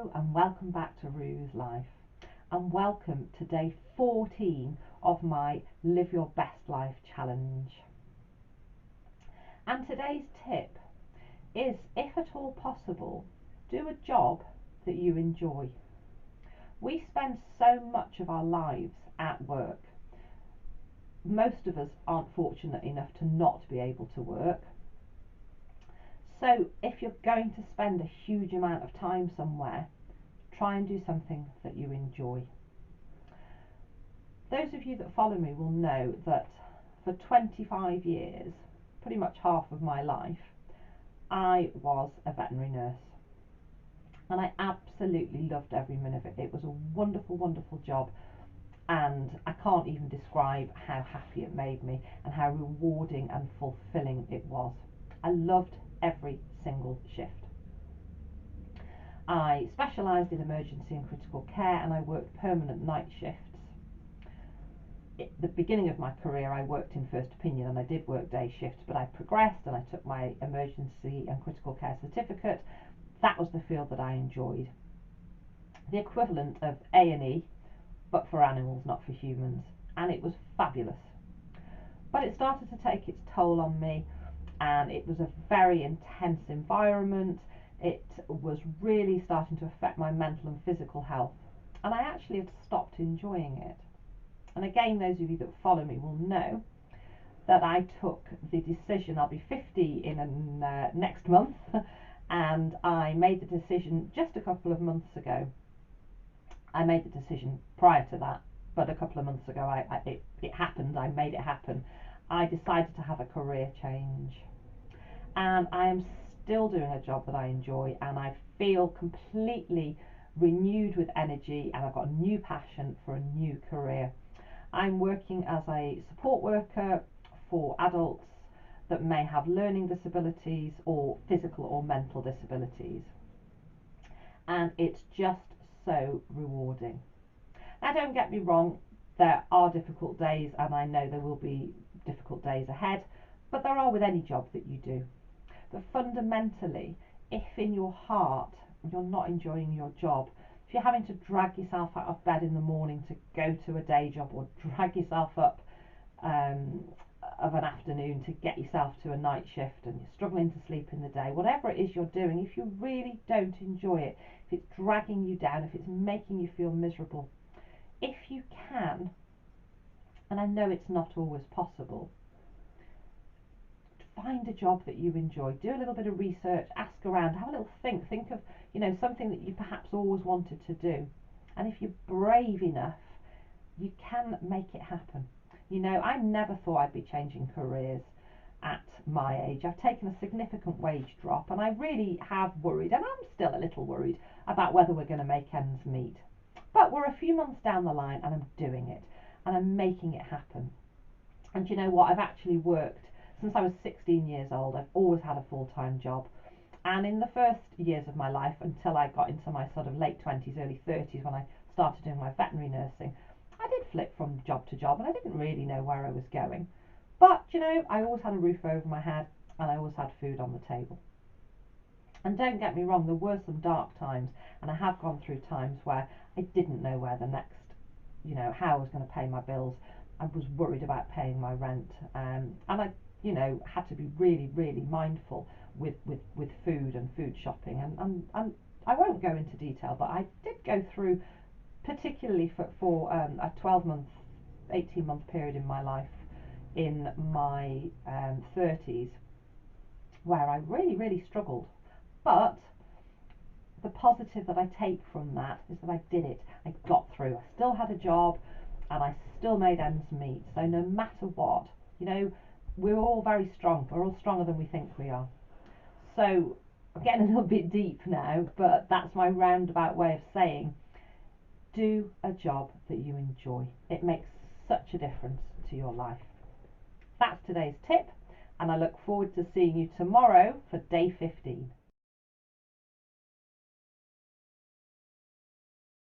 Hello and welcome back to Rue's Life, and welcome to day 14 of my Live Your Best Life challenge. And today's tip is, if at all possible, do a job that you enjoy. We spend so much of our lives at work. Most of us aren't fortunate enough to not be able to work. So if you're going to spend a huge amount of time somewhere, try and do something that you enjoy. Those of you that follow me will know that for 25 years, pretty much half of my life, I was a veterinary nurse. And I absolutely loved every minute of it. It was a wonderful, wonderful job. And I can't even describe how happy it made me and how rewarding and fulfilling it was. I loved every single shift. I specialised in emergency and critical care, and I worked permanent night shifts. At the beginning of my career, I worked in first opinion and I did work day shifts, but I progressed and I took my emergency and critical care certificate. That was the field that I enjoyed. The equivalent of A&E, but for animals, not for humans, and it was fabulous. But it started to take its toll on me, and it was a very intense environment. It was really starting to affect my mental and physical health, and I actually had stopped enjoying it. And again, those of you that follow me will know that I took the decision. I'll be 50 in next month, and I made the decision just a couple of months ago. I made the decision prior to that, but a couple of months ago it happened. I made it happen. I decided to have a career change, and I am still doing a job that I enjoy, and I feel completely renewed with energy, and I've got a new passion for a new career. I'm working as a support worker for adults that may have learning disabilities or physical or mental disabilities. And it's just so rewarding. Now, don't get me wrong, there are difficult days, and I know there will be difficult days ahead, but there are with any job that you do. But fundamentally, if in your heart you're not enjoying your job, if you're having to drag yourself out of bed in the morning to go to a day job, or drag yourself up of an afternoon to get yourself to a night shift, and you're struggling to sleep in the day, whatever it is you're doing, if you really don't enjoy it, if it's dragging you down, if it's making you feel miserable, if you can, and I know it's not always possible, find a job that you enjoy. Do a little bit of research, ask around, have a little think of, something that you perhaps always wanted to do. And if you're brave enough, you can make it happen. I never thought I'd be changing careers at my age. I've taken a significant wage drop, and I really have worried, and I'm still a little worried about whether we're going to make ends meet. But we're a few months down the line, and I'm doing it, and I'm making it happen. And you know what? I've actually worked since I was 16 years old. I've always had a full-time job. And in the first years of my life, until I got into my sort of late 20s, early 30s, when I started doing my veterinary nursing, I did flip from job to job, and I didn't really know where I was going. But, I always had a roof over my head, and I always had food on the table. And don't get me wrong, there were some dark times, and I have gone through times where I didn't know where the next, how I was going to pay my bills. I was worried about paying my rent, and I, had to be really, really mindful with food and food shopping. And I won't go into detail, but I did go through, particularly for a 12-month, 18-month period in my life in my 30s, where I really, really struggled. But the positive that I take from that is that I did it. I got through. I still had a job, and I still made ends meet. So no matter what, we're all very strong. We're all stronger than we think we are. So I'm getting a little bit deep now, but that's my roundabout way of saying, do a job that you enjoy. It makes such a difference to your life. That's today's tip, and I look forward to seeing you tomorrow for day 15.